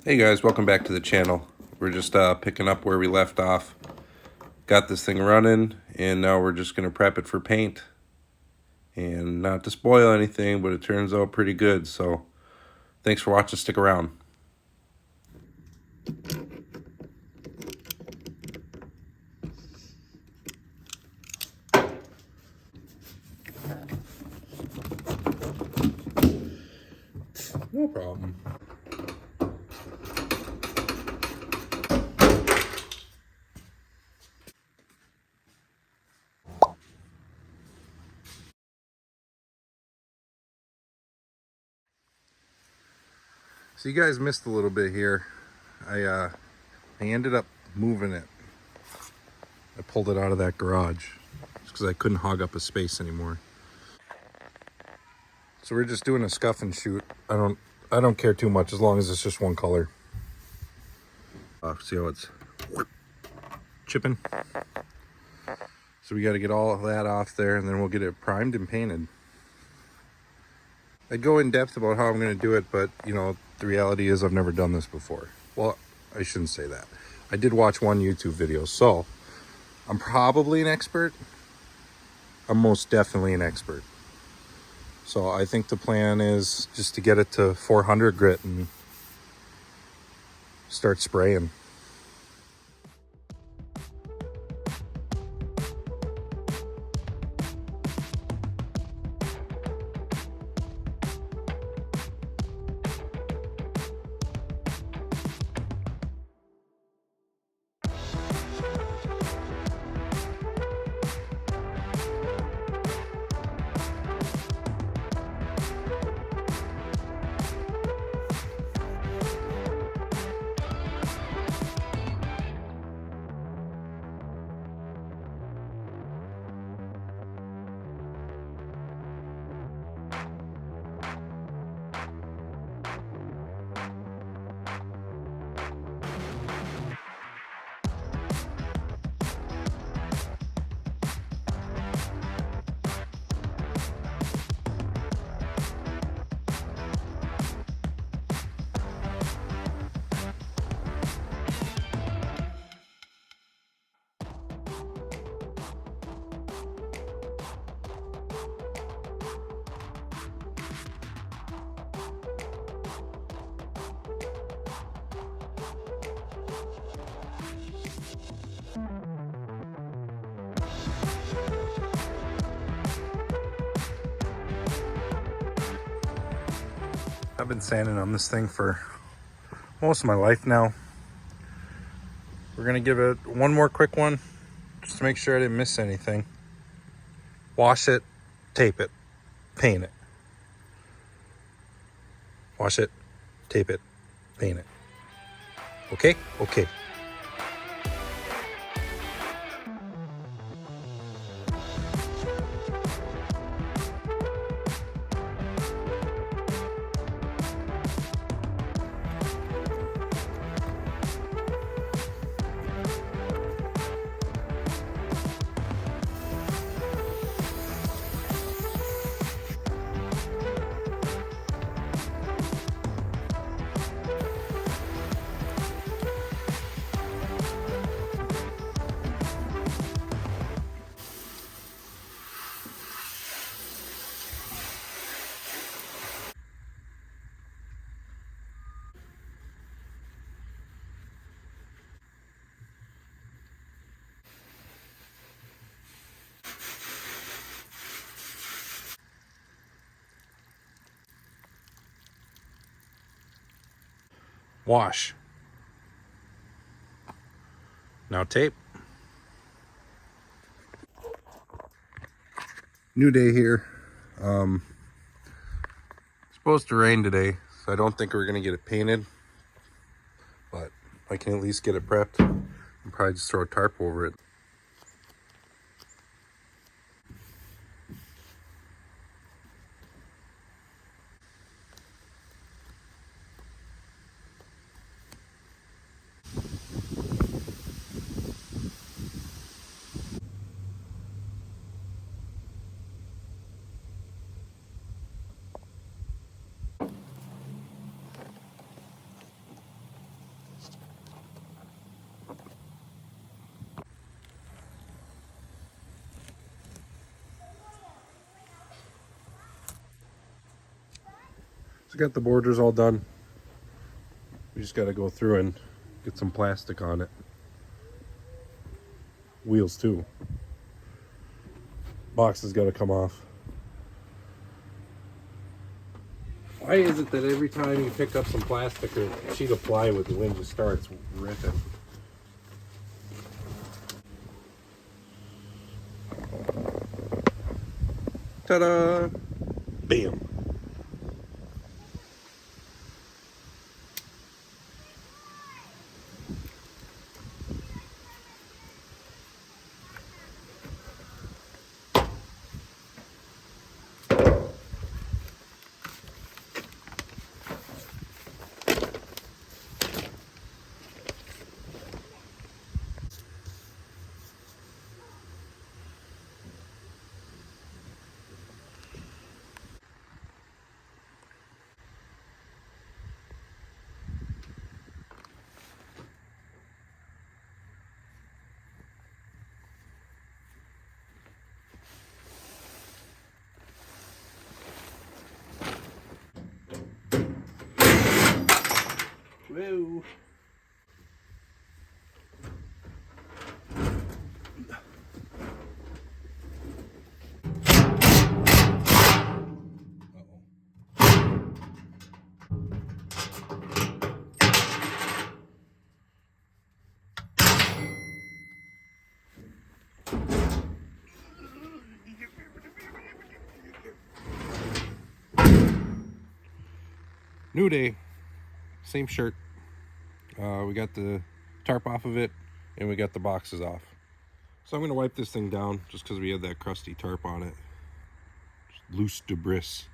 Hey guys, welcome back to the channel. We're just picking up where we left off. Got this thing running, and now we're just going to prep it for paint. And not to spoil anything, but it turns out pretty good. So thanks for watching. Stick around. No problem. So you guys missed a little bit here. I ended up moving it. I pulled it out of that garage just because I couldn't hog up a space anymore. So we're just doing a scuff and shoot. I don't care too much as long as it's just one color. See how it's chipping? So we got to get all of that off there, and then we'll get it primed and painted. I'd go in depth about how I'm going to do it, but you know, the reality is I've never done this before. Well, I shouldn't say that. I did watch one YouTube video, so I'm probably an expert. I'm most definitely an expert. So I think the plan is just to get it to 400 grit and start spraying. I've been sanding on this thing for most of my life now. We're gonna give it one more quick one just to make sure I didn't miss anything. Wash it, tape it, paint it. Wash it, tape it, paint it. Okay? Okay. Wash. Now tape. New day here. Supposed to rain today, so I don't think we're gonna get it painted, but I can at least get it prepped and probably just throw a tarp over it. So got the borders all done. We just got to go through and get some plastic on it. Wheels too. Box has got to come off. Why is it that every time you pick up some plastic or a sheet of plywood, the wind just starts ripping? Ta-da! Bam! Whoa! New day, same shirt. We got the tarp off of it, and we got the boxes off. So I'm gonna wipe this thing down just because we had that crusty tarp on it. Just loose debris.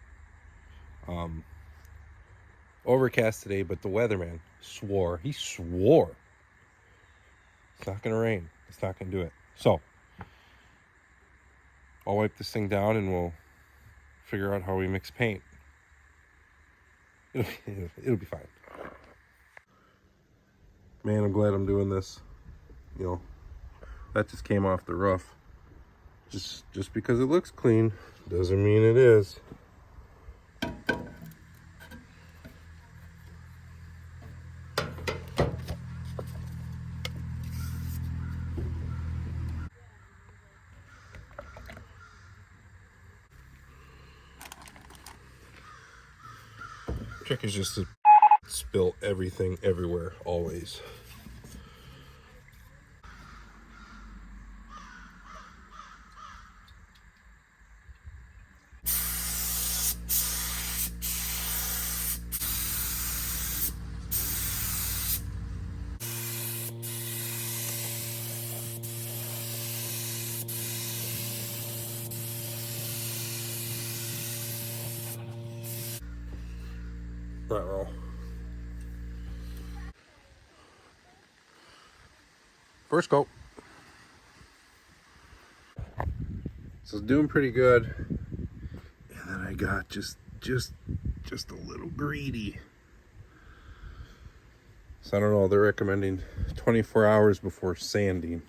Overcast today, but the weatherman swore. He swore it's not gonna rain. It's not gonna do it. So I'll wipe this thing down, and we'll figure out how we mix paint. It'll be fine. Man, I'm glad I'm doing this. You know, that just came off the roof. Just because it looks clean doesn't mean it is. Trick is just to spill everything everywhere, always. Uh-oh. First coat. So it's doing pretty good. And then I got just a little greedy. So I don't know, they're recommending 24 hours before sanding.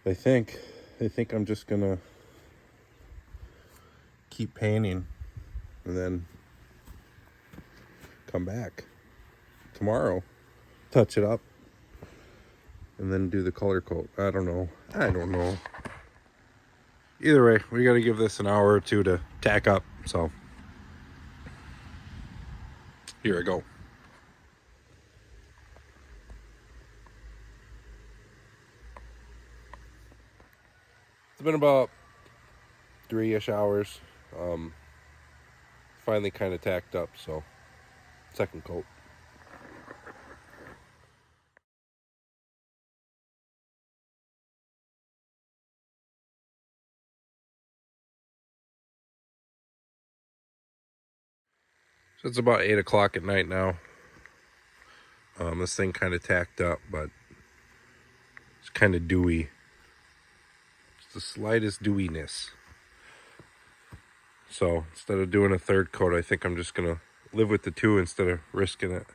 They think I'm just gonna keep painting and then come back tomorrow, touch it up, and then do the color coat. I don't know. Either way, we got to give this an hour or two to tack up. So here I go. It's been about 3-ish hours. Finally kind of tacked up, so second coat. So it's about 8 o'clock at night now. This thing kind of tacked up, but it's kind of dewy. It's the slightest dewiness. So instead of doing a third coat, I think I'm just gonna live with the two instead of risking it.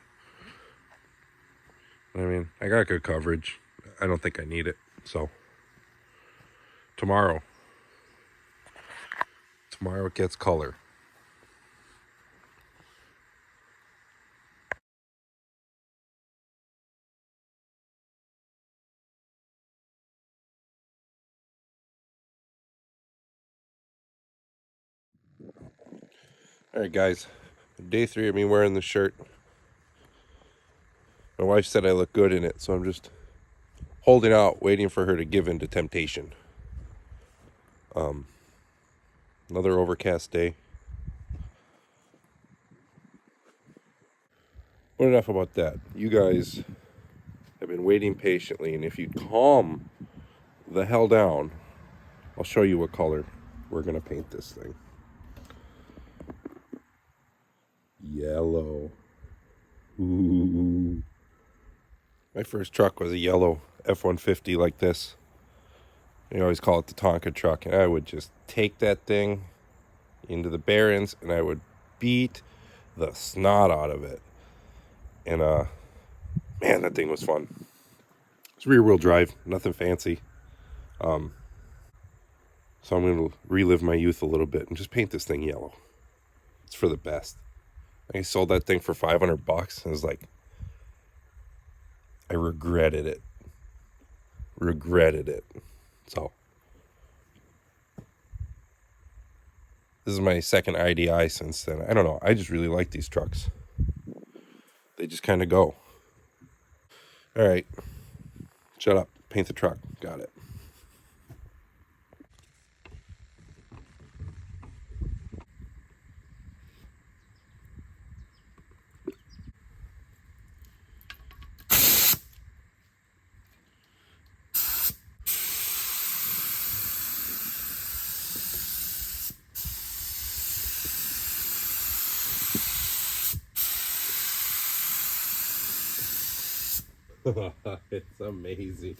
I mean, I got good coverage. I don't think I need it. So tomorrow Tomorrow it gets color. All right, guys. Day 3 of me wearing the shirt. My wife said I look good in it, so I'm just holding out, waiting for her to give in to temptation. Another overcast day. But enough about that. You guys have been waiting patiently, and if you calm the hell down, I'll show you what color we're gonna paint this thing. Yellow. Ooh. My first truck was a yellow F-150 like this. They always call it the Tonka truck, and I would just take that thing into the Barrens and I would beat the snot out of it. And man, that thing was fun. It's rear wheel drive, nothing fancy. So I'm going to relive my youth a little bit and just paint this thing yellow. It's for the best. I sold that thing for $500 and it was like, I regretted it. So this is my second IDI since then. I don't know. I just really like these trucks. They just kind of go. All right. Shut up. Paint the truck. Got it. It's amazing.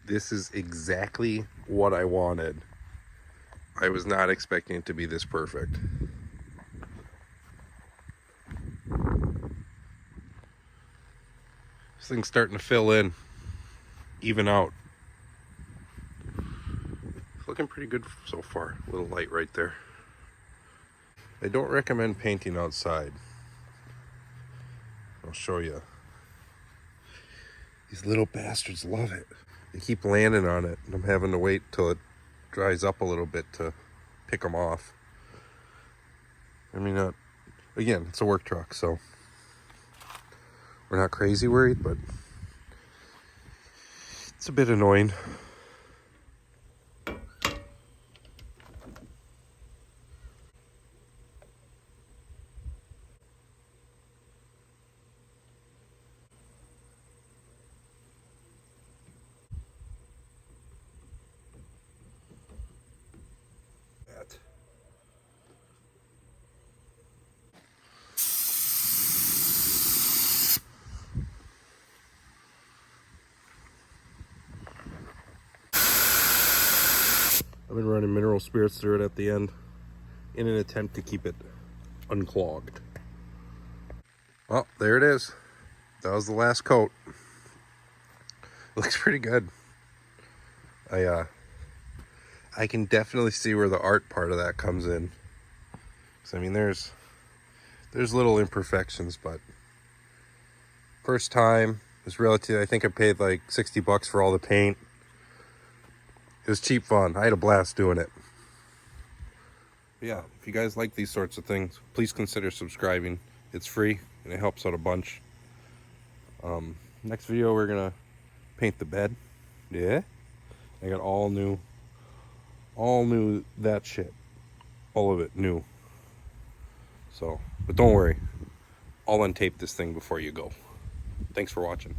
This is exactly what I wanted. I was not expecting it to be this perfect. This thing's starting to fill in, even out. It's looking pretty good so far. A little light right there. I don't recommend painting outside. I'll show you. These little bastards love it. They keep landing on it, and I'm having to wait till it dries up a little bit to pick them off. I mean, again, it's a work truck, so we're not crazy worried, but it's a bit annoying. I've been running mineral spirits through it at the end in an attempt to keep it unclogged. Well, there it is. That was the last coat. Looks pretty good. I can definitely see where the art part of that comes in. So, I mean, there's little imperfections, but first time was relative. I think I paid like $60 for all the paint. It was cheap fun. I had a blast doing it. Yeah, if you guys like these sorts of things, please consider subscribing. It's free and it helps out a bunch. Next video we're gonna paint the bed. Yeah, I got all new that shit, all of it new. So, but don't worry, I'll untape this thing before you go. Thanks for watching.